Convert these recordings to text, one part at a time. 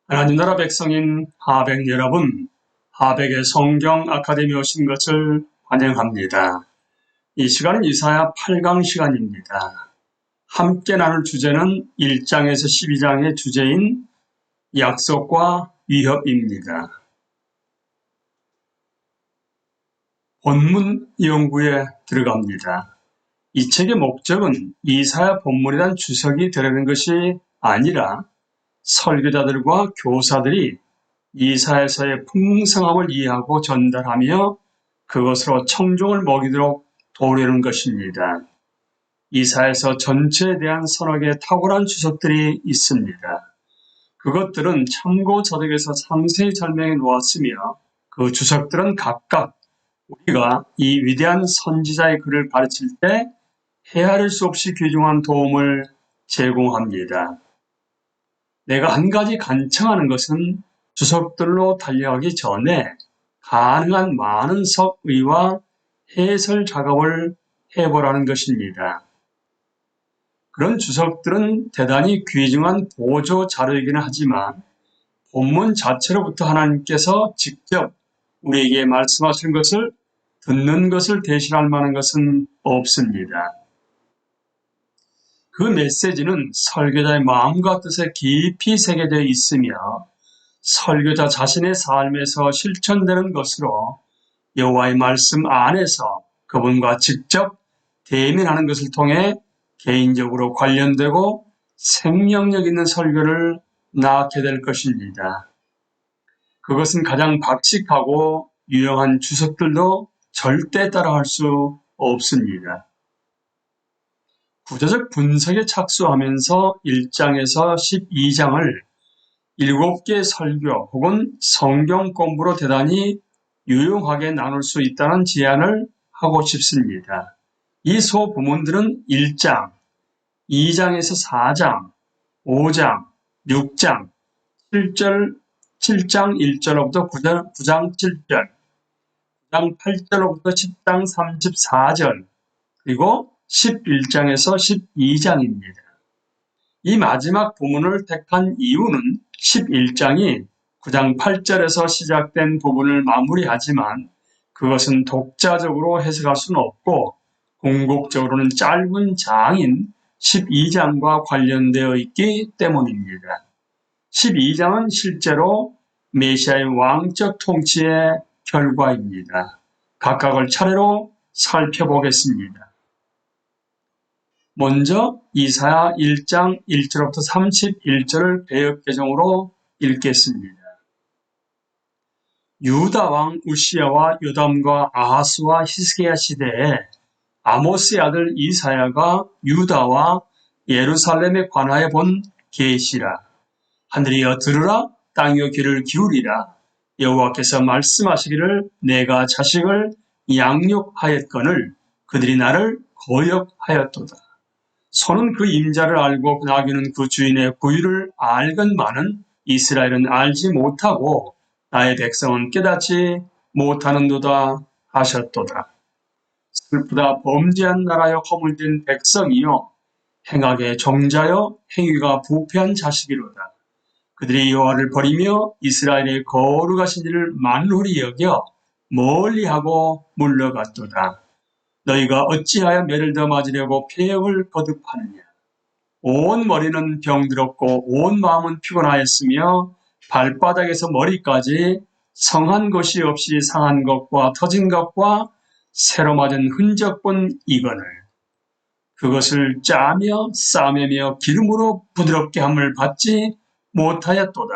하나님 나라 백성인 하백 여러분, 하백의 성경 아카데미에 오신 것을 환영합니다. 이 시간은 이사야 8강 시간입니다. 함께 나눌 주제는 1장에서 12장의 주제인 약속과 위협입니다. 본문 연구에 들어갑니다. 이 책의 목적은 이사야 본문이란 주석이 되려는 것이 아니라 설교자들과 교사들이 이사야서의 풍성함을 이해하고 전달하며 그것으로 청중을 먹이도록 도우려는 것입니다. 이사야서 전체에 대한 서너 개의 탁월한 주석들이 있습니다. 그것들은 참고 저덕에서 상세히 설명해 놓았으며 그 주석들은 각각 우리가 이 위대한 선지자의 글을 가르칠 때 헤아릴 수 없이 귀중한 도움을 제공합니다. 내가 한 가지 간청하는 것은 주석들로 달려가기 전에 가능한 많은 석의와 해설 작업을 해보라는 것입니다. 그런 주석들은 대단히 귀중한 보조 자료이기는 하지만 본문 자체로부터 하나님께서 직접 우리에게 말씀하신 것을 듣는 것을 대신할 만한 것은 없습니다. 그 메시지는 설교자의 마음과 뜻에 깊이 새겨져 있으며 설교자 자신의 삶에서 실천되는 것으로 여호와의 말씀 안에서 그분과 직접 대면하는 것을 통해 개인적으로 관련되고 생명력 있는 설교를 낳게 될 것입니다. 그것은 가장 박식하고 유용한 주석들도 절대 따라할 수 없습니다. 구조적 분석에 착수하면서 1장에서 12장을 7개의 설교 혹은 성경 공부로 대단히 유용하게 나눌 수 있다는 제안을 하고 싶습니다. 이 소부문들은 1장, 2장에서 4장, 5장, 6장, 7장 1절로부터 9장 7절, 9장 8절로부터 10장 34절, 그리고 11장에서 12장입니다. 이 마지막 부문을 택한 이유는 11장이 9장 8절에서 시작된 부분을 마무리하지만 그것은 독자적으로 해석할 수는 없고 궁극적으로는 짧은 장인 12장과 관련되어 있기 때문입니다. 12장은 실제로 메시아의 왕적 통치의 결과입니다. 각각을 차례로 살펴보겠습니다. 먼저 이사야 1장 1절부터 31절을 배역개정으로 읽겠습니다. 유다 왕 우시야와 요담과 아하스와 히스기야 시대에 아모스의 아들 이사야가 유다와 예루살렘에 관하여 본 계시라. 하늘이여 들으라, 땅이여 귀를 기울이라. 여호와께서 말씀하시기를 내가 자식을 양육하였거늘 그들이 나를 거역하였도다. 소는 그 임자를 알고 나귀는 그 주인의 구유를 알건만은 이스라엘은 알지 못하고 나의 백성은 깨닫지 못하는도다 하셨도다. 슬프다 범죄한 나라여 허물된 백성이요 행악의 종자여 행위가 부패한 자식이로다. 그들이 여호와를 버리며 이스라엘의 거룩하신 이를 만홀히 여겨 멀리하고 물러갔도다. 너희가 어찌하여 매를 더 맞으려고 폐역을 거듭하느냐. 온 머리는 병들었고 온 마음은 피곤하였으며 발바닥에서 머리까지 성한 것이 없이 상한 것과 터진 것과 새로 맞은 흔적본 이거늘. 그것을 짜며 싸매며 기름으로 부드럽게 함을 받지 못하였도다.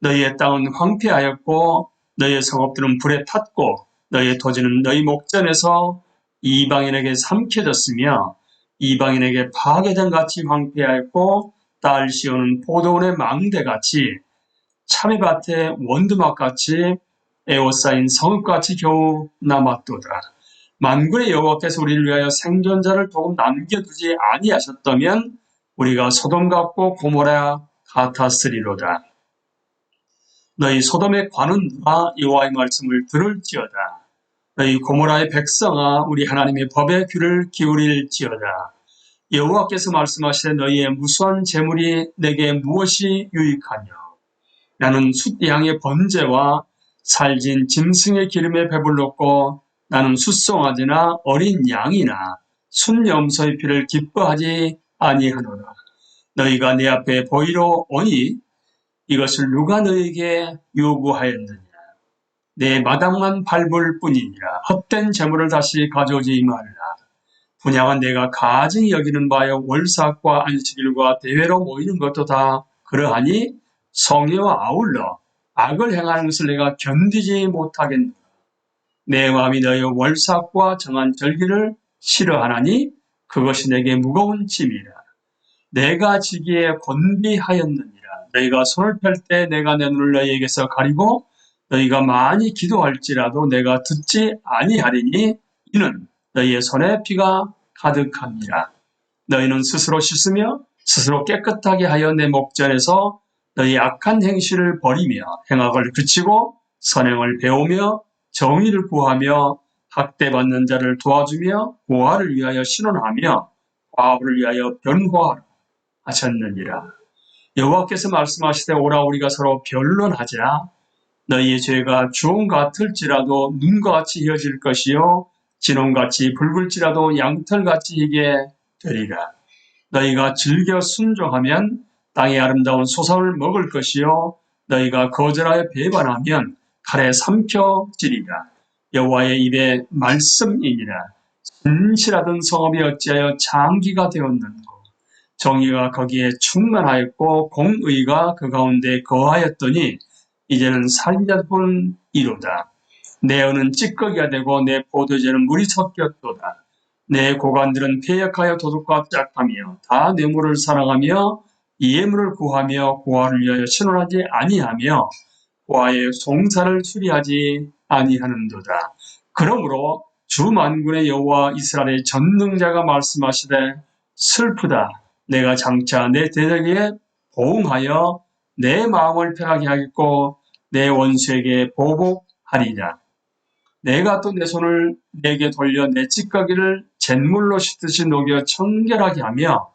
너희의 땅은 황폐하였고 너희의 성읍들은 불에 탔고 너희의 토지는 너희 목전에서 이방인에게 삼켜졌으며 이방인에게 파괴전같이 황폐하였고 딸 시온은 포도원의 망대같이 참외밭의 원두막같이 에워싸인 성읍같이 겨우 남았도다. 만군의 여호와께서 우리를 위하여 생존자를 조금 남겨두지 아니하셨다면 우리가 소돔 같고 고모라 같았으리로다. 너희 소돔의 관은 누가 여호와의 말씀을 들을지어다. 너희 고모라의 백성아 우리 하나님의 법에 귀를 기울일지어다. 여호와께서 말씀하시되 너희의 무수한 재물이 내게 무엇이 유익하뇨. 나는 숫양의 번제와 살진 짐승의 기름에 배불렀고 나는 숫송아지나 어린 양이나 순염소의 피를 기뻐하지 아니하노라. 너희가 내 앞에 보이러 오니 이것을 누가 너희에게 요구하였느냐. 내 마당만 밟을 뿐이니라. 헛된 재물을 다시 가져오지 말라. 분양한 내가 가증히 여기는 바여 월삭과 안식일과 대회로 모이는 것도 다 그러하니 성례와 아울러 악을 행하는 것을 내가 견디지 못하겠노라. 내 마음이 너희 월삭과 정한 절기를 싫어하나니 그것이 내게 무거운 짐이라. 내가 지기에 곤비하였느니라. 너희가 손을 펼 때 내가 내 눈을 너희에게서 가리고 너희가 많이 기도할지라도 내가 듣지 아니하리니 이는 너희의 손에 피가 가득함이라. 너희는 스스로 씻으며 스스로 깨끗하게 하여 내 목전에서 너희 악한 행실을 버리며 행악을 그치고 선행을 배우며 정의를 구하며 학대받는 자를 도와주며 고아를 위하여 신원하며 과부를 위하여 변호하라 하셨느니라. 여호와께서 말씀하시되 오라 우리가 서로 변론하자. 너희의 죄가 주홍 같을지라도 눈과 같이 희어질 것이요 진홍같이 붉을지라도 양털같이 희게 되리라. 너희가 즐겨 순종하면 땅의 아름다운 소산을 먹을 것이요 너희가 거절하여 배반하면 칼에 삼켜지리라. 여호와의 입의 말씀이니라. 진실하던 성읍이 어찌하여 장기가 되었는고. 정의가 거기에 충만하였고 공의가 그 가운데 거하였더니 이제는 살인자뿐 이로다. 내 은은 찌꺼기가 되고 내 포도주는 물이 섞였도다. 내 고관들은 폐역하여 도둑과 짝하며 다 뇌물을 사랑하며 예물을 구하며 고아를 위하여 신원하지 아니하며 고아의 송사를 수리하지 아니하는도다. 그러므로 주 만군의 여호와 이스라엘의 전능자가 말씀하시되 슬프다. 내가 장차 내 대적에 보응하여 내 마음을 편하게 하겠고 내 원수에게 보복하리라. 내가 또 내 손을 내게 돌려 내 찌꺼기를 잿물로 씻듯이 녹여 청결하게 하며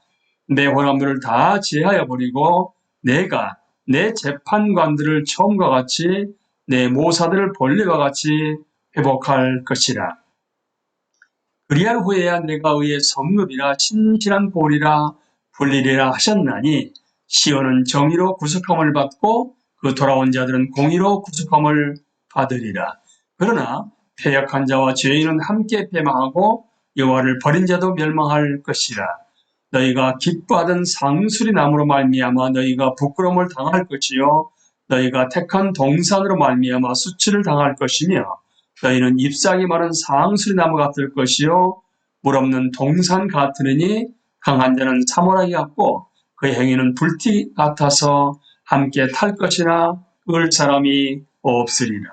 내 혼합물을 다 제하여 버리고 내가 내 재판관들을 처음과 같이 내 모사들을 본래와 같이 회복할 것이라. 그리한 후에야 내가 의의 성읍이라 신실한 볼이라 불리리라 하셨나니 시온은 정의로 구속함을 받고 그 돌아온 자들은 공의로 구속함을 받으리라. 그러나 패역한 자와 죄인은 함께 패망하고 여호와를 버린 자도 멸망할 것이라. 너희가 기뻐하던 상수리 나무로 말미암아 너희가 부끄러움을 당할 것이요 너희가 택한 동산으로 말미암아 수치를 당할 것이며 너희는 잎사귀 많은 상수리 나무 같을 것이요 물 없는 동산 같으니 강한 자는 사모라기 같고 그의 행위는 불티 같아서 함께 탈 것이나 끌 사람이 없으리라.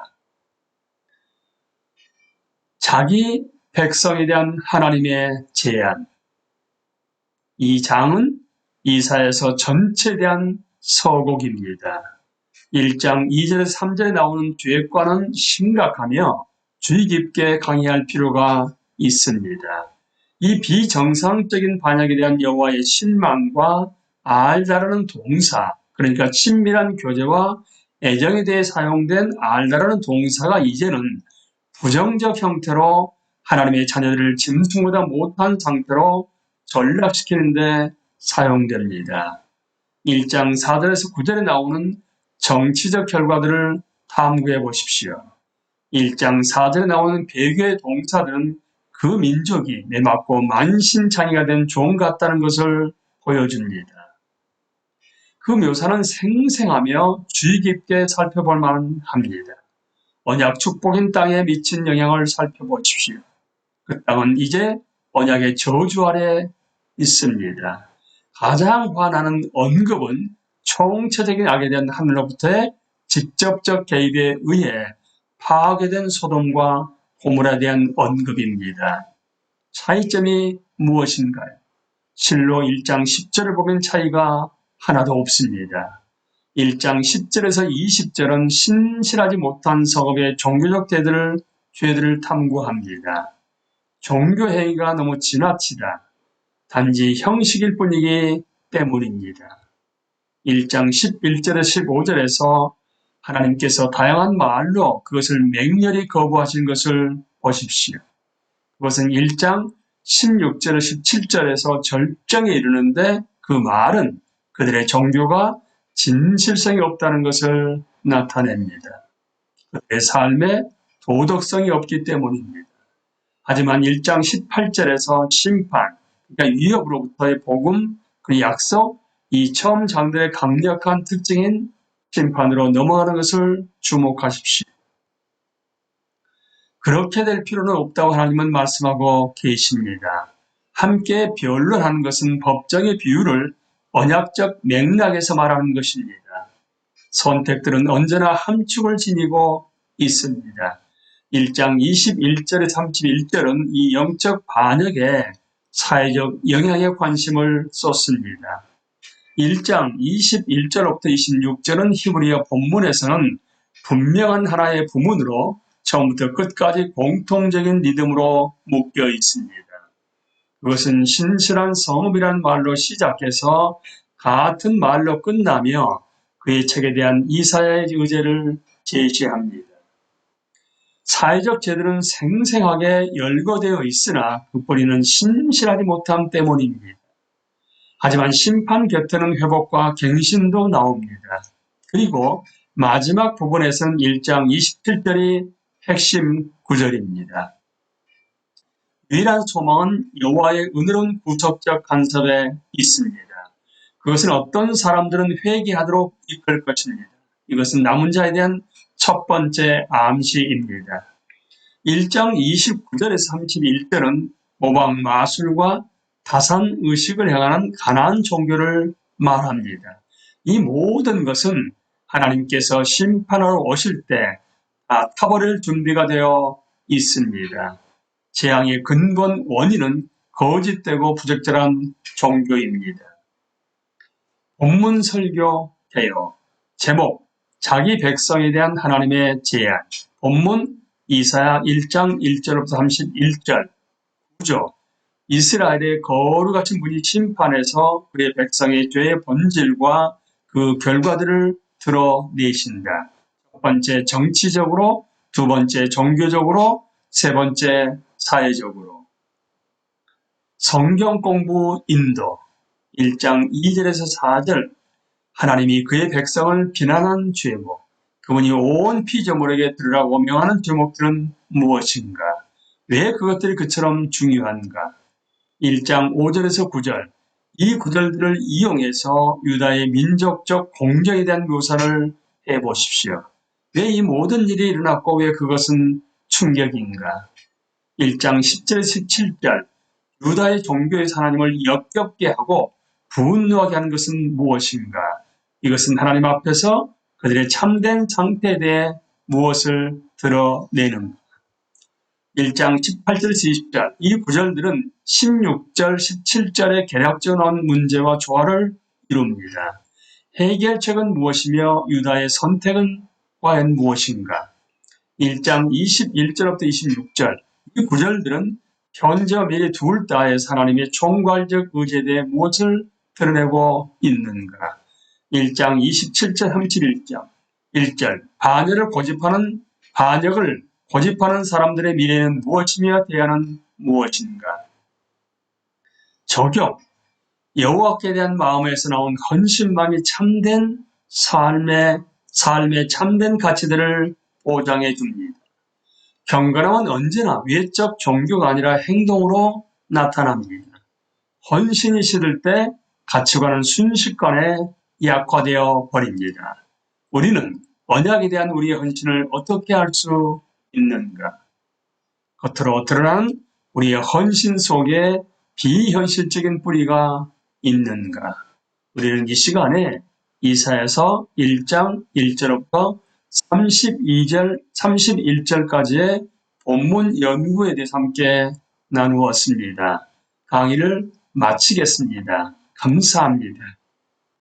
자기 백성에 대한 하나님의 제안. 이 장은 이사야서 전체에 대한 서곡입니다. 1장 2절에서 3절에 나오는 죄과는 심각하며 주의 깊게 강의할 필요가 있습니다. 이 비정상적인 반역에 대한 여호와의 실망과 알다라는 동사, 그러니까 친밀한 교제와 애정에 대해 사용된 알다라는 동사가 이제는 부정적 형태로 하나님의 자녀들을 짐승보다 못한 상태로 전락시키는 데 사용됩니다. 1장 4절에서 9절에 나오는 정치적 결과들을 탐구해 보십시오. 1장 4절에 나오는 배교의 동사들은 그 민족이 매맞고 만신창이가 된 종 같다는 것을 보여줍니다. 그 묘사는 생생하며 주의 깊게 살펴볼 만합니다. 언약 축복인 땅에 미친 영향을 살펴보십시오. 그 땅은 이제 언약의 저주 아래 있습니다. 가장 화나는 언급은 총체적인 악에 대한 하늘로부터의 직접적 개입에 의해 파괴된 소돔과 고모라에 대한 언급입니다. 차이점이 무엇인가요? 실로 1장 10절을 보면 차이가 하나도 없습니다. 1장 10절에서 20절은 신실하지 못한 성읍의 종교적 죄들을 탐구합니다. 종교 행위가 너무 지나치다. 단지 형식일 뿐이기 때문입니다. 1장 11절에서 15절에서 하나님께서 다양한 말로 그것을 맹렬히 거부하신 것을 보십시오. 그것은 1장 16절, 17절에서 절정에 이르는데 그 말은 그들의 종교가 진실성이 없다는 것을 나타냅니다. 그들의 삶에 도덕성이 없기 때문입니다. 하지만 1장 18절에서 심판, 그러니까 위협으로부터의 복음, 그 약속, 이 처음 장들의 강력한 특징인 심판으로 넘어가는 것을 주목하십시오. 그렇게 될 필요는 없다고 하나님은 말씀하고 계십니다. 함께 변론하는 것은 법정의 비율을 언약적 맥락에서 말하는 것입니다. 선택들은 언제나 함축을 지니고 있습니다. 1장 21절에 31절은 이 영적 반역에 사회적 영향에 관심을 쏟습니다. 1장 21절부터 26절은 히브리어 본문에서는 분명한 하나의 부문으로 처음부터 끝까지 공통적인 리듬으로 묶여 있습니다. 그것은 신실한 성읍이라는 말로 시작해서 같은 말로 끝나며 그의 책에 대한 이사야의 의제를 제시합니다. 사회적 제도는 생생하게 열거되어 있으나 그 뿌리는 신실하지 못함 때문입니다. 하지만 심판 곁에는 회복과 갱신도 나옵니다. 그리고 마지막 부분에서는 1장 27절이 핵심 구절입니다. 유일한 소망은 여호와의 은혜로운 구속적 간섭에 있습니다. 그것은 어떤 사람들은 회개하도록 이끌 것입니다. 이것은 남은 자에 대한 첫 번째 암시입니다. 1장 29절에서 31절은 모방 마술과 다산 의식을 향하는 가나안 종교를 말합니다. 이 모든 것은 하나님께서 심판하러 오실 때 다 타버릴 준비가 되어 있습니다. 재앙의 근본 원인은 거짓되고 부적절한 종교입니다. 본문 설교 개요. 제목, 자기 백성에 대한 하나님의 제안. 본문 이사야 1장 1절부터 31절. 구조, 이스라엘의 거루같은 분이 심판해서 그의 백성의 죄의 본질과 그 결과들을 드러내신다. 첫 번째 정치적으로, 두 번째 종교적으로, 세 번째 사회적으로. 성경 공부 인도 1장 2절에서 4절 하나님이 그의 백성을 비난한 죄목, 그분이 온 피조물에게 들으라고 명하는 죄목들은 무엇인가? 왜 그것들이 그처럼 중요한가? 1장 5절에서 9절 이 구절들을 이용해서 유다의 민족적 공정에 대한 묘사를 해보십시오. 왜 이 모든 일이 일어났고 왜 그것은 충격인가? 1장 10절에서 17절 유다의 종교에서 하나님을 역겹게 하고 분노하게 하는 것은 무엇인가? 이것은 하나님 앞에서 그들의 참된 상태에 대해 무엇을 드러내는가? 1장 18절에서 20절 이 구절들은 16절, 17절의 개략적으로 나온 문제와 조화를 이룹니다. 해결책은 무엇이며 유다의 선택은 과연 무엇인가? 1장 21절부터 26절 이 구절들은 현재와 미래 둘 다의 하나님의 총괄적 의지에 대해 무엇을 드러내고 있는가? 1장 27절 31절 1절 반역을 고집하는 사람들의 미래는 무엇이며 대안은 무엇인가? 적용, 여호와께 대한 마음에서 나온 헌신감이 참된 삶의 참된 가치들을 보장해 줍니다. 경건함은 언제나 외적 종교가 아니라 행동으로 나타납니다. 헌신이 시들 때 가치관은 순식간에 약화되어 버립니다. 우리는 언약에 대한 우리의 헌신을 어떻게 할 수 있는가? 겉으로 드러나는 우리의 헌신 속에 비현실적인 뿌리가 있는가? 우리는 이 시간에 이사야서 1장 1절부터 31절까지의 본문 연구에 대해서 함께 나누었습니다. 강의를 마치겠습니다. 감사합니다.